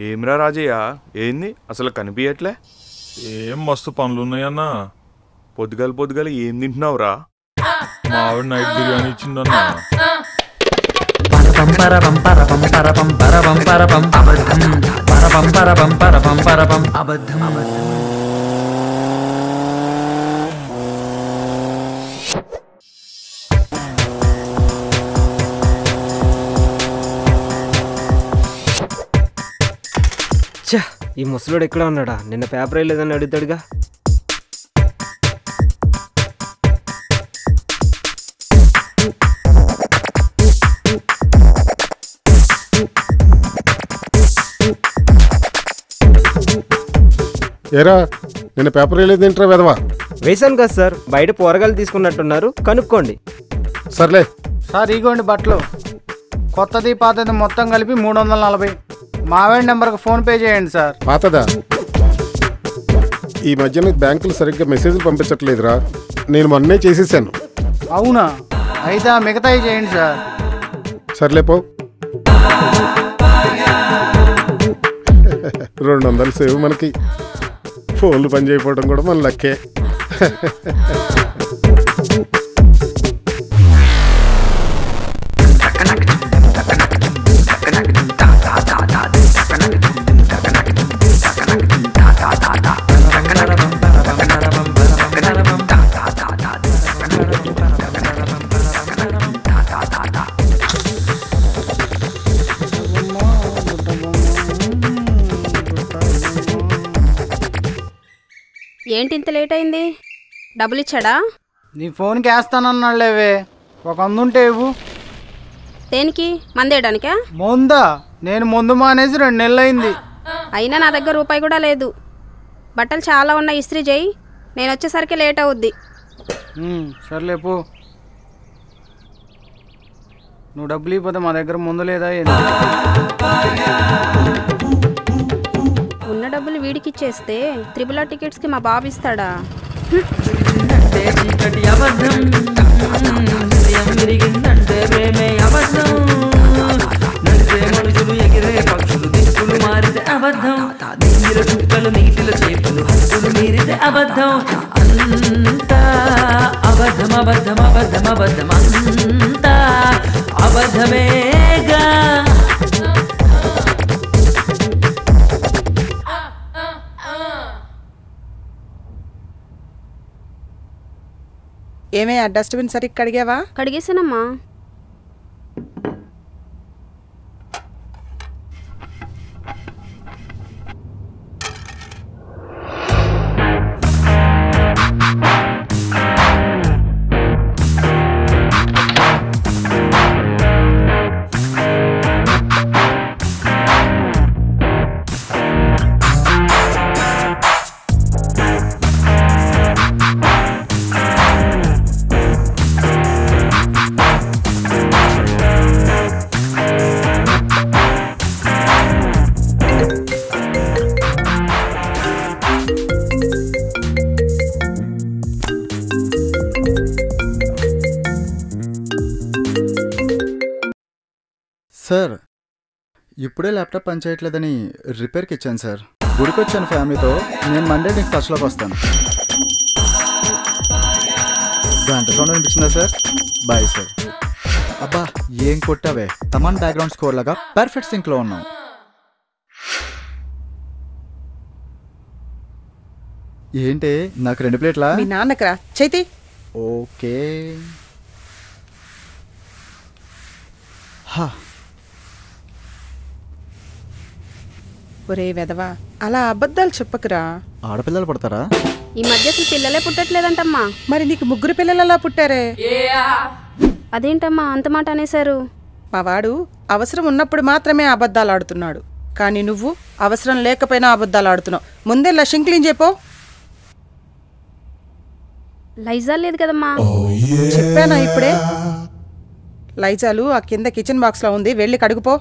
ఏమ్రా రాజయ్య, ఏంది అసలు కనిపించట్లే? ఏం మస్తు పనులున్నాయన్నా. పొద్దుగల ఏం తింటున్నావురా? మా ఆవిడ నైట్ బిర్యానీ ఇచ్చిందన్నా. ఈ ముసలోడు ఎక్కడ ఉన్నాడా? నిన్న పేపర్ లేదని అడుగుతాడుగా. ఏరా నిన్న పేపర్ వేయలేదు ఏంట్రా వెదవా? వేసాను కదా సార్, బయట కూరగాయలు తీసుకున్నట్టున్నారు, కనుక్కోండి. సర్లే సార్ ఇగోండి బట్టలు, కొత్తది పాతది మొత్తం కలిపి 340. మావేడి నెంబర్కి ఫోన్పే చేయండి సార్. పాతదా? ఈ మధ్యన బ్యాంకులు సరిగ్గా మెసేజ్లు పంపించట్లేదురా, నేను మొన్నే చేసేసాను. అవునా? అయితే మిగతాయి చేయండి సార్. సర్లే పో. 200 సేవ్ మనకి. ఫోన్లు పని చేయకపోవడం కూడా మన లక్కే. ఏంటి ఇంత లేట్ అయింది? డబ్బులు ఇచ్చాడా? నీ ఫోన్కి వేస్తానన్నాళ్ళేవే, ఒక 100 ఉంటే ఇవ్వు. దేనికి? మందేయడానికా? ముందా? నేను ముందు మానేసి 2 నెలలు అయింది. అయినా నా దగ్గర రూపాయి కూడా లేదు. బట్టలు చాలా ఉన్నాయి, ఇస్త్రీ చేయి. నేను వచ్చేసరికి లేట్ అవుద్ది. సర్లే పో. నువ్వు డబ్బులు ఇవ్వకపోతే మా దగ్గర ముందు లేదా? ఉన్న డబ్బులు వీడికి ఇచ్చేస్తే త్రిబుల్ టికెట్స్కి మా బాబు ఇస్తాడా? ఏమే ఆ డస్ట్బిన్ సరిగ్గా కడిగావా? కడిగేసానమ్మా. సార్ ఇప్పుడే ల్యాప్టాప్ పనిచేయట్లేదని రిపేర్కి ఇచ్చాను సార్. గుడికి వచ్చాను ఫ్యామిలీతో. నేను మండే నీకు టచ్లోకి వస్తాను. గంట సౌండ్ అనిపించిందా సార్? Bye sir. అబ్బా ఏం కొట్టావే, తమన్ బ్యాక్గ్రౌండ్ స్కోర్ లాగా పర్ఫెక్ట్ సింక్లో ఉన్నావు. ఏంటి నాకు 2 ప్లేట్లా? మీ నాన్నకరా చైతి. ఓకే. హా ఒరే వెదవా, అలా అబద్ధాలు చెప్పకురా. ఆడపిల్లలు పడతారా? ఈ మధ్య అసలు పిల్లలే పుట్టట్లేదంటమ్మా. మరి నీకు 3 పిల్లలు అలా పుట్టారే? అదేంటమ్మా అంత మాట అనేశారు? మా వాడు అవసరం ఉన్నప్పుడు మాత్రమే అబద్ధాలు ఆడుతున్నాడు, కానీ నువ్వు అవసరం లేకపోయినా అబద్ధాలు ఆడుతున్నావు. ముందే లషింగ్ క్లీన్ చెప్పో. లైజాల్ లేదు కదమ్మా. చెప్పానా ఇప్పుడే? లైజాలు ఆ కింద కిచెన్ బాక్స్లో ఉంది, వెళ్ళి కడుగుపో.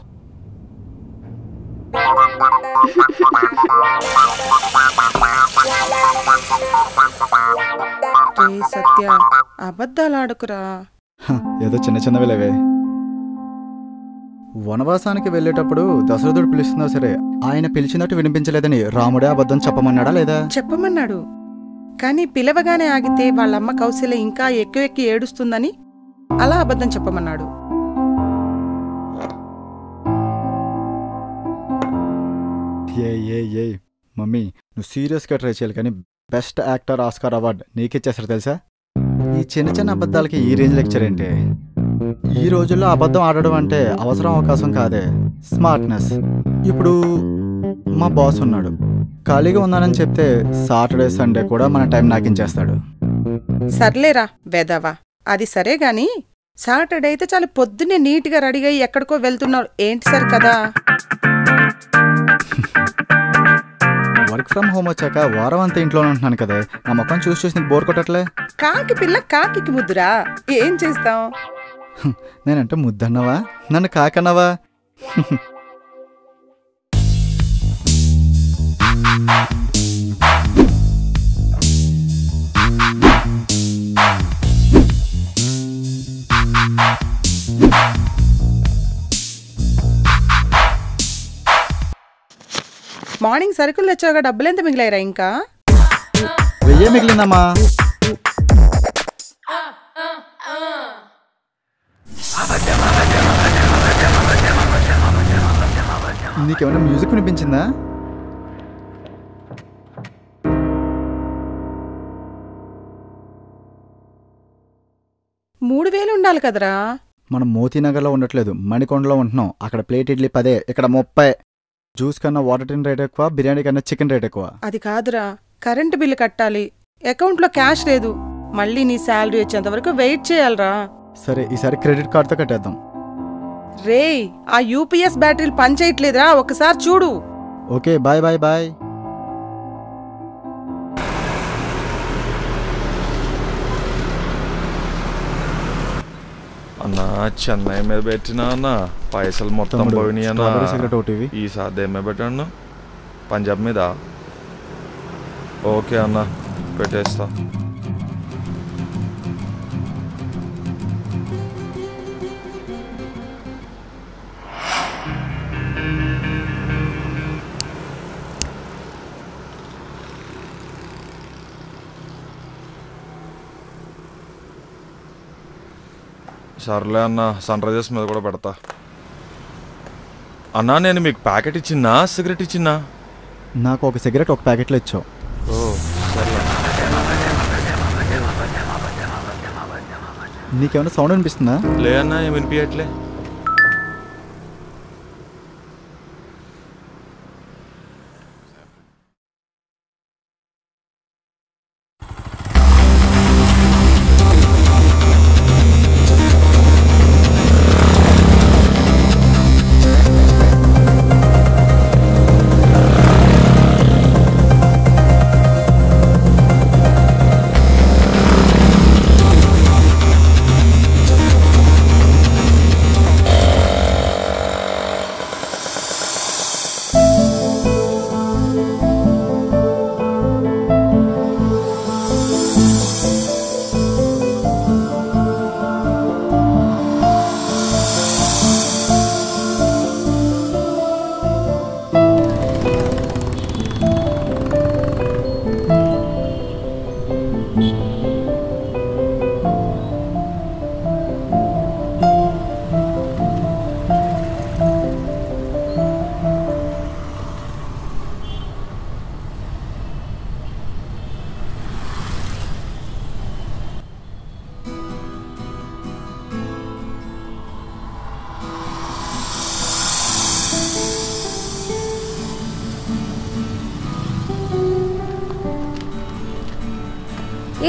సత్య అబద్ధాలు ఆడుకురా. ఏదో చిన్నవిలేవే. వనవాసానికి వెళ్ళేటప్పుడు దశరథుడు పిలుస్తున్నా సరే ఆయన పిలిచినట్టు వినిపించలేదని రాముడే అబద్ధం చెప్పమన్నాడా లేదా? చెప్పమన్నాడు. కానీ పిలవగానే ఆగితే వాళ్ళమ్మ కౌశల్య ఇంకా ఎక్కువెక్కి ఏడుస్తుందని అలా అబద్ధం చెప్పమన్నాడు. ఏ మమ్మీ, నువ్వు సీరియస్గా ట్రై చేయాలి, కానీ బెస్ట్ యాక్టర్ ఆస్కార్ అవార్డు నీకిచ్చేస్తారు తెలుసా? ఈ చిన్న చిన్న అబద్ధాలకి ఈ రేంజ్ లెక్చర్ ఏంటి? ఈ రోజుల్లో అబద్ధం ఆడడం అంటే అవసరం అవకాశం కాదే, స్మార్ట్నెస్. ఇప్పుడు మా బాస్ ఉన్నాడు, ఖాళీగా ఉన్నానని చెప్తే సాటర్డే సండే కూడా మన టైం నాకించేస్తాడు. సర్లేరా వెదవా, అది సరే గాని సాటర్డే అయితే చాలా పొద్దున్నే నీట్గా రెడీగా అయ్యి ఎక్కడికో వెళ్తున్నావు ఏంటి సార్ కదా? వర్క్ ఫ్రమ్ హోమ్ వచ్చాక వారం అంతా ఇంట్లోనే ఉంటున్నాను కదా, నా ముఖం చూసి నీకు బోర్ కొట్టట్లే? కాకి పిల్ల కాకి ముద్దురా, ఏం చేస్తాం? నేనంటే ముద్దన్నవా, నన్ను కాకన్నవా? మార్నింగ్ సరుకులు తెచ్చాక డబ్బులెంత మిగిలాయిరా? ఇంకా 1000 మిగిలిందమ్మా. నీకేమైనా మ్యూజిక్ వినిపించిందా? $3000 ఉండాలి కదరా? మనం మోతీనగర్లో ఉండట్లేదు, మణికొండలో ఉంటున్నాం. అక్కడ ప్లేట్ ఇడ్లీ 10, ఇక్కడ 30. జ్యూస్ కన్నా వాటర్ టిన్ రేట్ ఎక్కువ, బిర్యానీ కన్నా చికెన్ రేట్ ఎక్కువ. అది కాదురా, కరెంటు బిల్లు కట్టాలి, అకౌంట్లో క్యాష్ లేదు, మళ్ళీ నీ శాలరీ వచ్చేంత వరకు వెయిట్ చేయాలరా. సరే, ఈసారి క్రెడిట్ కార్డ్తో కట్టేద్దాం. రే, ఆ యూపీఎస్ బ్యాటరీలు పనిచేయట్లేదురా, ఒకసారి చూడు. Okay, bye bye bye. అన్నా చెన్నై మీద పెట్టినా అన్న పైసలు మొత్తం పోయినాయి అన్న. సిగరెట్ ఒకటి. ఈసారి దేని మీద పెట్టాను? పంజాబ్ మీద. ఓకే అన్న, పెట్టేస్తా. సర్లే అన్న, సన్ రైజర్స్ మీద కూడా పెడతా. అన్నా నేను మీకు ప్యాకెట్ ఇచ్చిన్నా సిగరెట్ ఇచ్చిన్నా? నాకు ఒక సిగరెట్ ఒక ప్యాకెట్లో ఇచ్చావు. ఓ సర్లే. నీకేమైనా సౌండ్ అనిపిస్తుందా? లే అన్నా, ఏం వినిపించట్లే.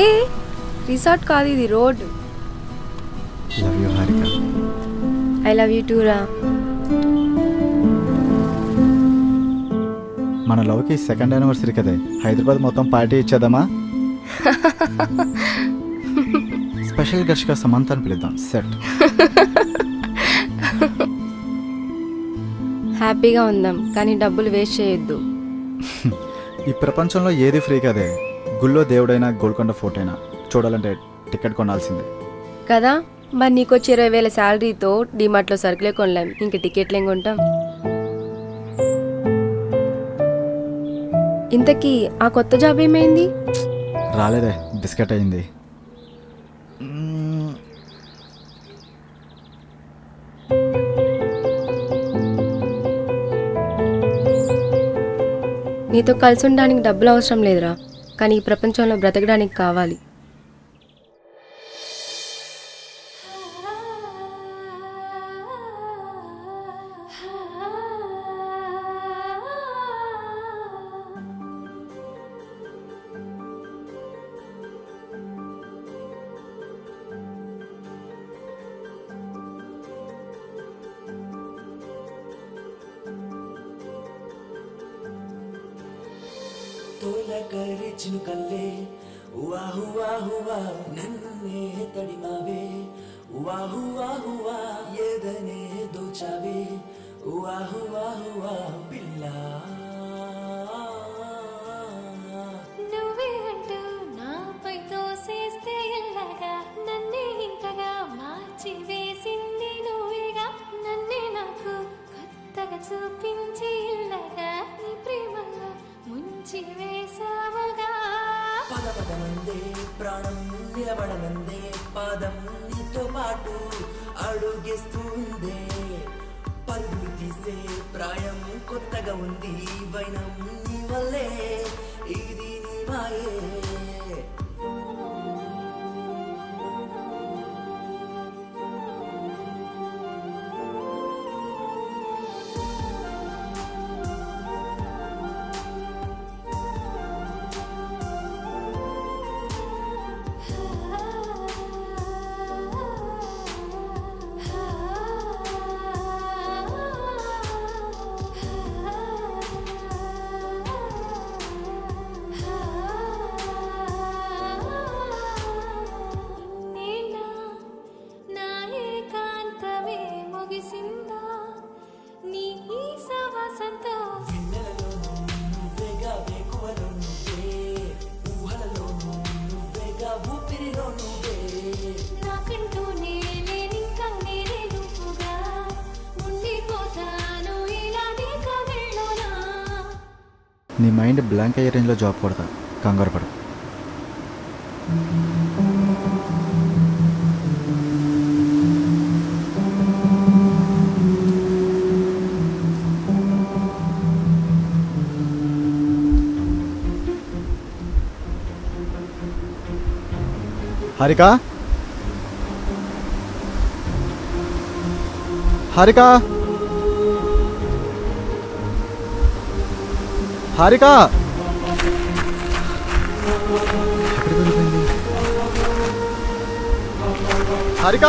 ఏ రిసార్ట్ కాదు, ఇది road. Love you Harika. I love you two రా. మన లవ్కి 2nd యానివర్సరీ కదే, హైదరాబాద్ మొత్తం పార్టీ ఇచ్చేద్దామా? స్పెషల్ గెస్ట్గా సమంతాన్ని పిలుద్దాం. సెట్. హ్యాపీగా ఉందాం, కానీ డబ్బులు వేస్ట్ చేయొద్దు. ఈ ప్రపంచంలో ఏది ఫ్రీ కదే. గుళ్ళో దేవుడైనా గోల్కొండ ఫోర్ట్ అయినా చూడాలంటే టికెట్ కొనాల్సిందే కదా. మరి నీకు వచ్చే 20,000 శాలరీతో డిమార్ట్లో సరుకులే కొనలేం, ఇంక టికెట్లు ఏం కొంటాం? ఇంతకీ ఆ కొత్త జాబ్ ఏమైంది? రాలేదే, బిస్కెట్ అయింది. నీతో కలిసి ఉండడానికి డబ్బులు అవసరం లేదురా, కానీ ఈ ప్రపంచంలో బ్రతకడానికి కావాలి. తోలకరి చినుకల్లే వాహు వాహువా నన్నే తడిమావే వాహు వాహువా ఏదనే దోచావే వాహు వాహువా పిల్లా నువ్వే అంటూ నాపై తోసేస్తే ఎల్లగా నన్నే ఇంతగా మార్చి వేసింది నువ్వేగా నన్నే నాకు కొత్తగా చూపించి ఇల్లగా నీ ప్రేమలో ముంచి వేసావుగా పద పదమందే ప్రాణం నిలబడనందే పాదం నీతో పాటు అడుగేస్తుందే పరుగులు తీసే ప్రాయం కొత్తగా ఉంది వైనం నీ వల్లే ఇది నీ మాయే నీ మైండ్ బ్లాంక్ అయ్యే రేంజ్లో జాబ్ కొడతా, కంగారు పడ. Harika, Harika, Harika, Harika,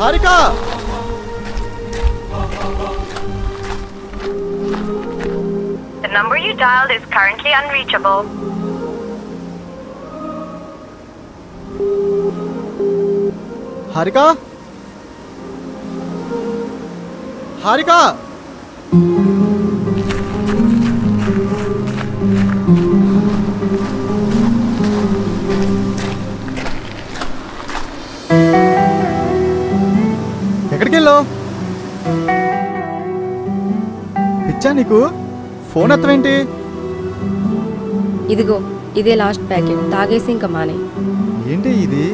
Harika, The number you dialed is currently unreachable. Harika, Harika, ఎక్కడికి వెళ్ళావు? పిచ్చా నీకు? ఫోన్ ఎత్తవేంటి? ఇదిగో ఇదే లాస్ట్ ప్యాకెట్, తాగేసి ఇంకా మానే. ఏంటి ఇది?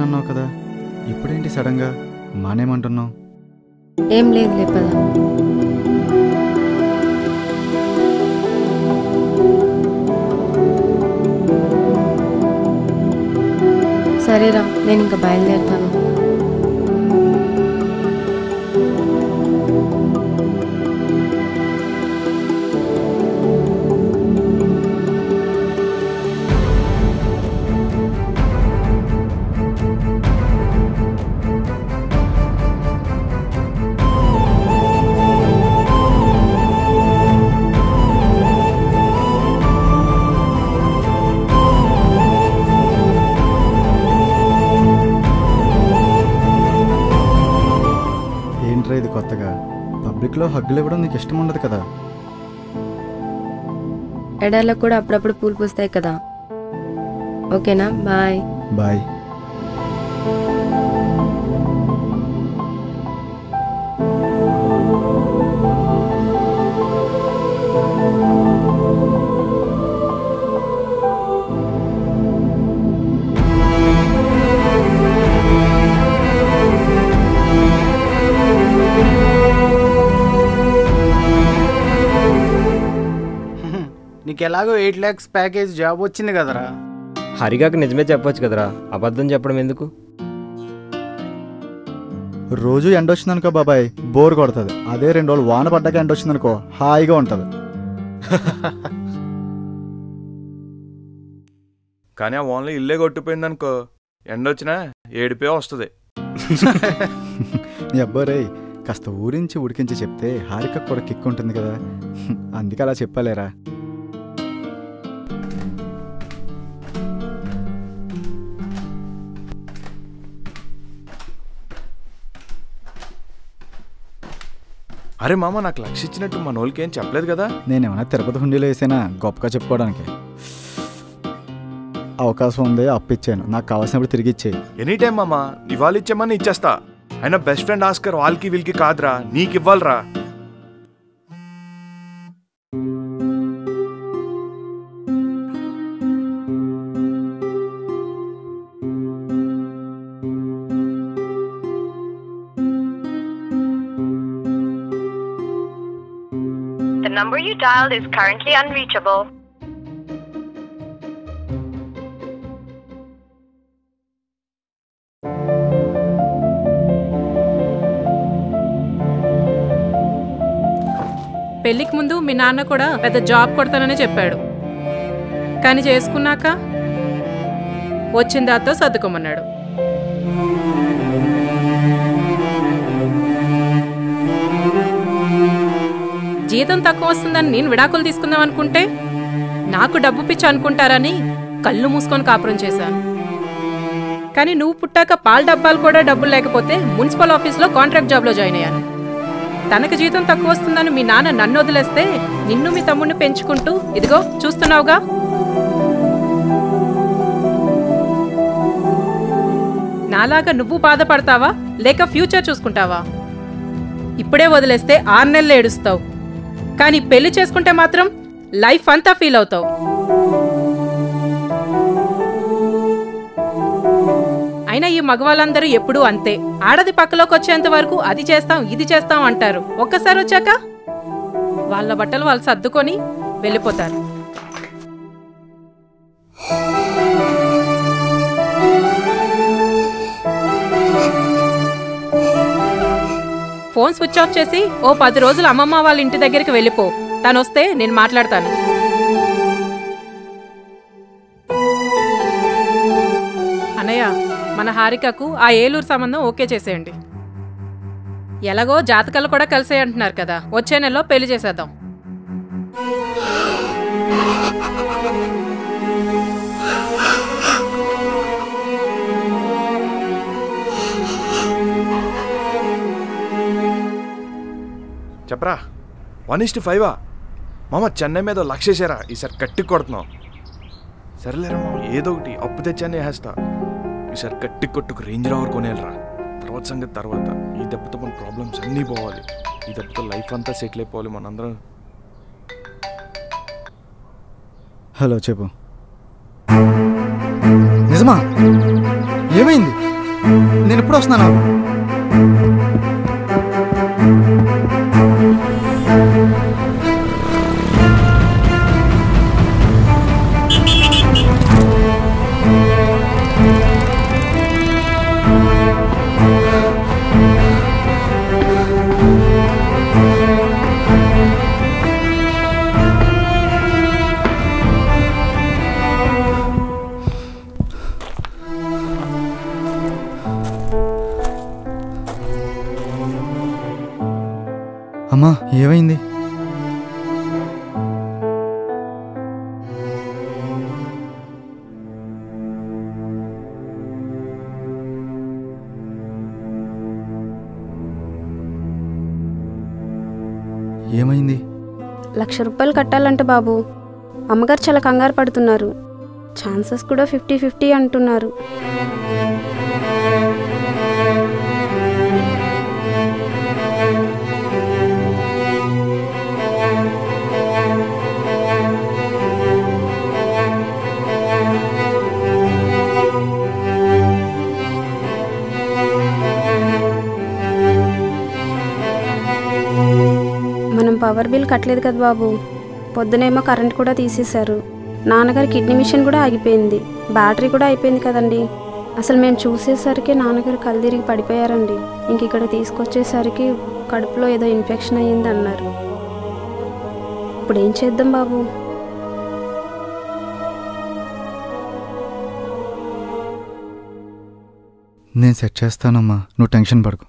మానేస్తానన్నావు కదా, ఇప్పుడేంటి సడన్గా మానేమంటున్నావు? ఏం లేదు పద. సరేరా, నేను ఇంకా బయలుదేరుతాను. ఇది కొత్తగా పబ్లిక్లో హగ్గులు ఇవ్వడం నీకు ఇష్టం ఉండదు కదా? ఎడార్లకు కూడా అప్పుడప్పుడు పూలు పూస్తాయి కదా. ఓకేనా? Bye bye. నీకు ఎలాగో 8 lakhs ప్యాకేజ్ జాబ్ వచ్చింది కదరా. హరిగాకు నిజమే చెప్పొచ్చు కదరా, అబద్ధం చెప్పడం ఎందుకు? రోజు ఎండ వచ్చిందనుకో బాబాయ్ బోర్ కొడుతుంది, అదే 2 రోజులు వాన పడ్డాక ఎండ వచ్చిందనుకో హాయిగా ఉంటుంది. కానీ ఆ ఓన్లీ ఇల్లే కొట్టిపోయింది అనుకో, ఎండొచ్చినా ఏడిపే వస్తుంది. నీ అబ్బారే కాస్త ఊరించి ఉడికించి చెప్తే హారిక కూడా కిక్ ఉంటుంది కదా, అందుకే అలా చెప్పలేరా. అరే మామ, నాకు లక్ష ఇచ్చినట్టు మన వాళ్ళకి ఏం చెప్పలేదు కదా? నేనేమన్నా తిరుపతి హుండీలో వేసానా గొప్పగా చెప్పుకోవడానికి? అవకాశం ఉంది, అప్పిచ్చాను, నాకు కావాల్సినప్పుడు తిరిగి ఇచ్చేయి. ఎనీ టైం మామ, ఇవాళ ఇచ్చామని ఇచ్చేస్తా. అయినా బెస్ట్ ఫ్రెండ్ ఆస్కర్ వాళ్ళకి వీళ్ళకి కాదురా, నీకు ఇవ్వాలరా. The number you dialed is currently unreachable. పెళ్లికి ముందు మీ నాన్న కూడా పెద్ద జాబ్ కొడతానని చెప్పాడు, కానీ చేసుకున్నాక వచ్చిన దాంతో సర్దుకోమన్నాడు. జీతం తక్కువ వస్తుందని నేను విడాకులు తీసుకుందాం అనుకుంటే నాకు డబ్బు పిచ్చి అనుకుంటారని కళ్ళు మూసుకొని కాపురం చేశాను. కానీ నువ్వు పుట్టాక పాల డబ్బాలు కూడా డబ్బులు లేకపోతే మున్సిపల్ ఆఫీస్లో కాంట్రాక్ట్ జాబ్లో జాయిన్ అయ్యాను. తనకు జీతం తక్కువ వస్తుందని మీ నాన్న నన్ను వదిలేస్తే నిన్ను మీ తమ్ముడిని పెంచుకుంటూ ఇదిగో చూస్తున్నావుగా. నాలాగా నువ్వు బాధపడతావా లేక ఫ్యూచర్ చూసుకుంటావా? ఇప్పుడే వదిలేస్తే 6 నెలలు ఏడుస్తావు, కానీ పెళ్లి చేసుకుంటే మాత్రం లైఫ్ అంతా ఫీల్ అవుతావు. అయినా ఈ మగవాళ్ళందరూ ఎప్పుడూ అంతే, ఆడది పక్కలోకి వచ్చేంత వరకు అది చేస్తాం ఇది చేస్తాం అంటారు. ఒక్కసారి వచ్చాక వాళ్ళ బట్టలు వాళ్ళు సర్దుకొని వెళ్ళిపోతారు. ఫోన్ స్విచ్ ఆఫ్ చేసి ఓ 10 రోజులు అమ్మమ్మ వాళ్ళ ఇంటి దగ్గరికి వెళ్ళిపో. తను వస్తే నేను మాట్లాడతాను. అన్నయ్య, మన హారికకు ఆ ఏలూరు సంబంధం ఓకే చేసేయండి. ఎలాగో జాతకాలు కూడా కలిసే అంటున్నారు కదా, వచ్చే నెలలో పెళ్లి చేసేద్దాం. చెప్పరా 1:5 మామ, చెన్నై మీద లక్షేసారా, ఈసారి కట్టి కొడుతున్నావు. సరేలేరా మామ, ఏదో ఒకటి అప్పు తెచ్చానే వేస్తా. ఈసారి కట్టి కొట్టుకు రేంజ్ రోవర్ కొనేయాలరా. తర్వాత సంగతి తర్వాత. ఈ దెబ్బతో మన ప్రాబ్లమ్స్ అన్నీ పోవాలి. ఈ దెబ్బతో లైఫ్ అంతా సెటిల్ అయిపోవాలి మనందరం. హలో చెప్పు. నిజమా? ఏమైంది? నేను ఎప్పుడు వస్తున్నాను. అమ్మా ఏమైంది? ఏమైంది? 1,00,000 రూపాయలు కట్టాలంట బాబు. అమ్మగారు చాలా కంగారు పడుతున్నారు. ఛాన్సెస్ కూడా 50-50 అంటున్నారు. మనం పవర్ బిల్ కట్టలేదు కదా బాబు. పొద్దునేమో కరెంట్ కూడా తీసేశారు. నాన్నగారి కిడ్నీ మిషన్ కూడా ఆగిపోయింది. బ్యాటరీ కూడా అయిపోయింది కదండి. అసలు మేము చూసేసరికి నాన్నగారు కళ్ళు తిరిగి పడిపోయారండి. ఇంక ఇక్కడ తీసుకొచ్చేసరికి కడుపులో ఏదో ఇన్ఫెక్షన్ అయ్యింది అన్నారు. ఇప్పుడు ఏం చేద్దాం బాబు? నేను సెట్ చేస్తానమ్మా, నువ్వు టెన్షన్ పడకు.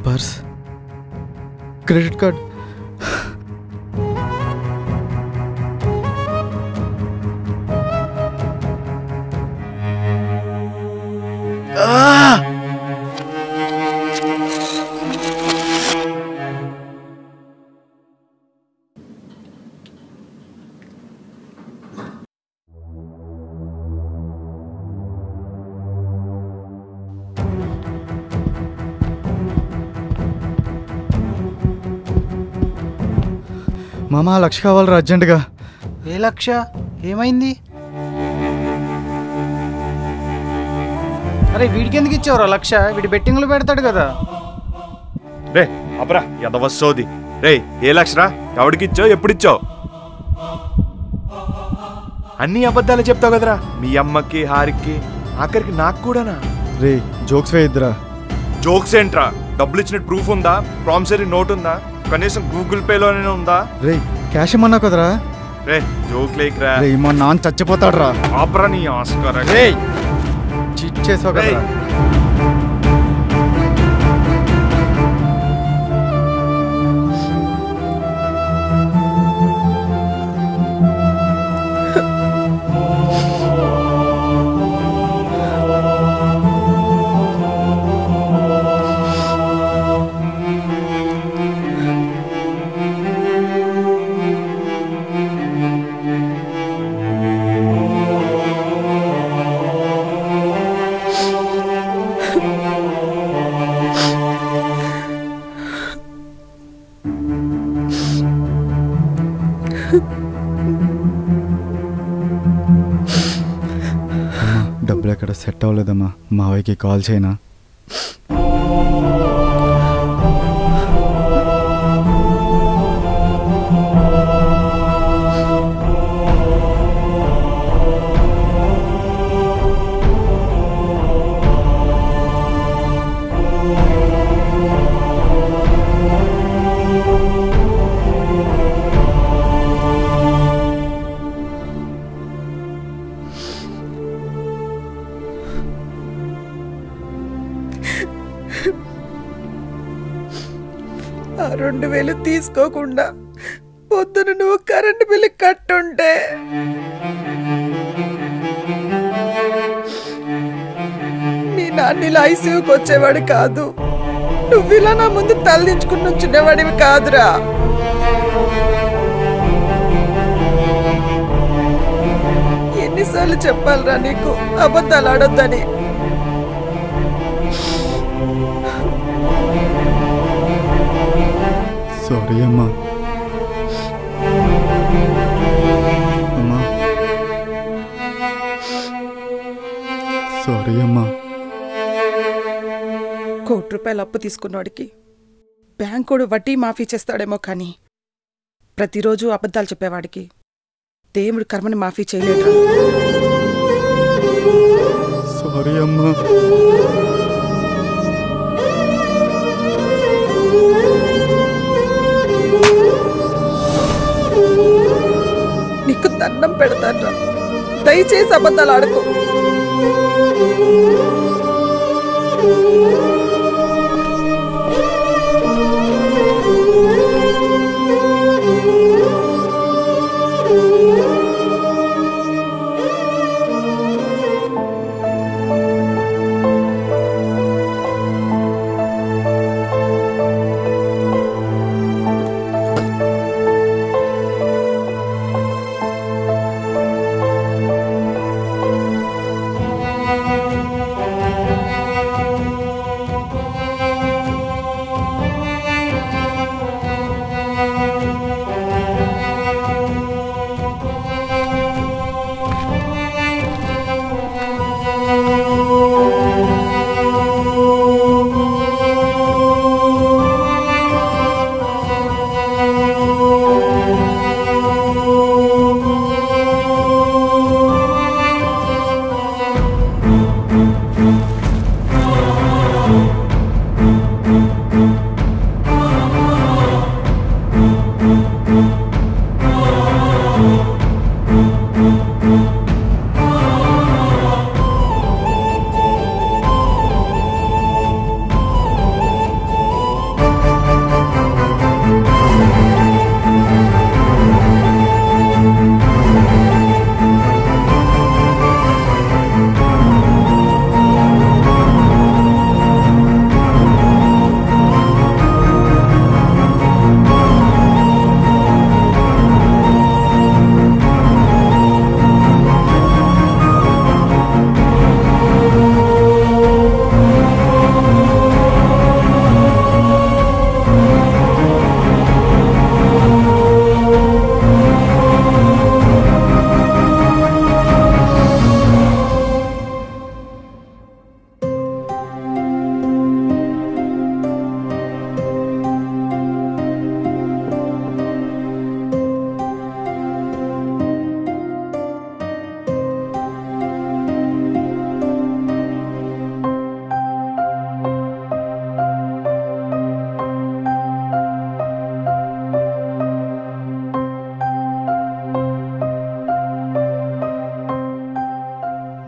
పర్స్, క్రెడిట్ కార్డ్, మామా 1,00,000 కావాలరా అర్జెంటుగా. ఏ 1,00,000? ఏమైంది? అరే వీడికి ఎందుకు ఇచ్చావురా 1,00,000? వీడి బెట్టింగ్లు పెడతాడు కదా. రే అపరా ఎదవస్సోది. రే ఏ 1,00,000 ఎవడికి ఇచ్చావు, ఎప్పుడు ఇచ్చావు? అన్ని అబద్ధాలు చెప్తావు కదరా. మీ అమ్మకి, హారికి, ఆఖరికి నాకు కూడానా? రే జోక్స్ వేయద్దురా. జోక్స్ ఏంట్రా? డబ్బులు ఇచ్చినట్టు ప్రూఫ్ ఉందా? ప్రామిసరీ నోట్ ఉందా? కనీసం గూగుల్ పేలోనే ఉందా? రే క్యాష్ ఇమ్మన్నా కదరా. రే జోక్ లేకరా. రే మా నాన్న చచ్చిపోతాడు రా. ఆపరా నీ ఆస్కారా. రే చీట్ చేసావు కదరా. డబ్బులు ఎక్కడ సెట్ అవ్వలేదమ్మా. మావయ్యకి కాల్ చేయనా? ఆ 2,000 తీసుకోకుండా పొద్దున నువ్వు కరెంటు బిల్లు కట్టుంటే నీ నాన్న ఐసీయూకి వచ్చేవాడు కాదు. నువ్వు ఇలా నా ముందు తలదించుకుని నుంచునేవాడివి కాదురా. ఎన్నిసార్లు చెప్పాలిరా నీకు అబద్ధాలు ఆడొద్దని? సారీ అమ్మా. అమ్మా సారీ అమ్మా. ₹1,00,00,000 అప్పు తీసుకున్నవాడికి బ్యాంకుడు వడ్డీ మాఫీ చేస్తాడేమో కానీ ప్రతిరోజు అబద్ధాలు చెప్పేవాడికి దేవుడు కర్మని మాఫీ చేయలేడు. సారీ అమ్మా. నీకు దండం పెడతాడ్రా, దయచేసి అబద్ధాలు ఆడుకో.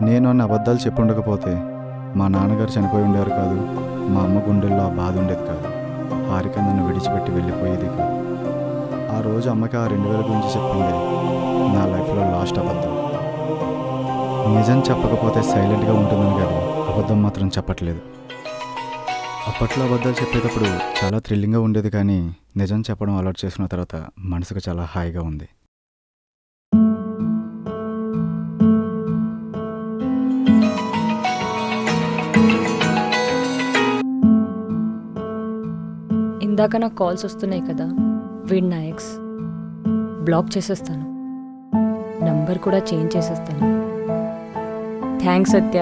నేను అన్న అబద్ధాలు చెప్పుండకపోతే మా నాన్నగారు చనిపోయి ఉండేవారు కాదు, మా అమ్మ గుండెల్లో ఆ బాధ ఉండేది కాదు, హారిక నన్ను విడిచిపెట్టి వెళ్ళిపోయేది కాదు. ఆ రోజు అమ్మకి ఆ 2000 గురించి చెప్పింది నా లైఫ్లో లాస్ట్ అబద్ధం. నిజం చెప్పకపోతే సైలెంట్గా ఉంటుందని కానీ అబద్ధం మాత్రం చెప్పట్లేదు. అప్పట్లో అబద్ధాలు చెప్పేటప్పుడు చాలా థ్రిల్లింగ్గా ఉండేది, కానీ నిజం చెప్పడం అలవాటు చేసుకున్న తర్వాత మనసుకు చాలా హాయిగా ఉంది. ఇందాక నాకు కాల్స్ వస్తున్నాయి కదా, వీడు నా ఎక్స్. బ్లాక్ చేసేస్తాను, నంబర్ కూడా చేంజ్ చేసేస్తాను. థ్యాంక్స్ సత్య.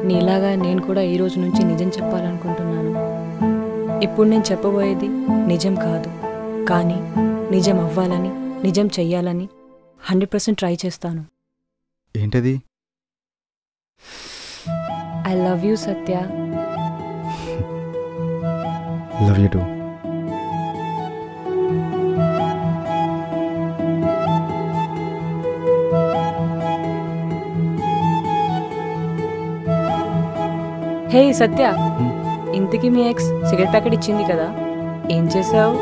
నీలాగా నేను కూడా ఈ రోజు నుంచి నిజం చెప్పాలనుకుంటున్నాను. ఇప్పుడు నేను చెప్పబోయేది నిజం కాదు, కానీ నిజం అవ్వాలని, నిజం చెయ్యాలని 100% ట్రై చేస్తాను. ఏంటది? I love you Satya. Love you too. Hey Satya, ఇంతకీ మీ ఎక్స్ సిగరెట్ ప్యాకెట్ ఇచ్చింది కదా, ఏం చేసావు?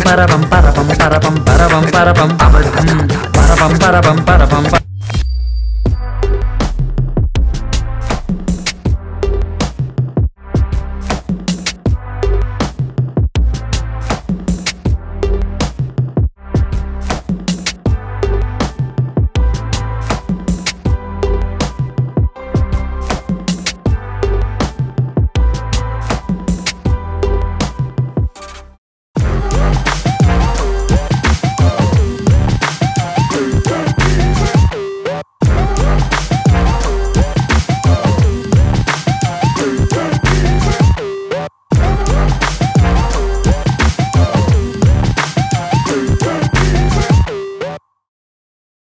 పర పం పర పం పర పం పర పం పర పం పర పం పర పం పర పం పర పం.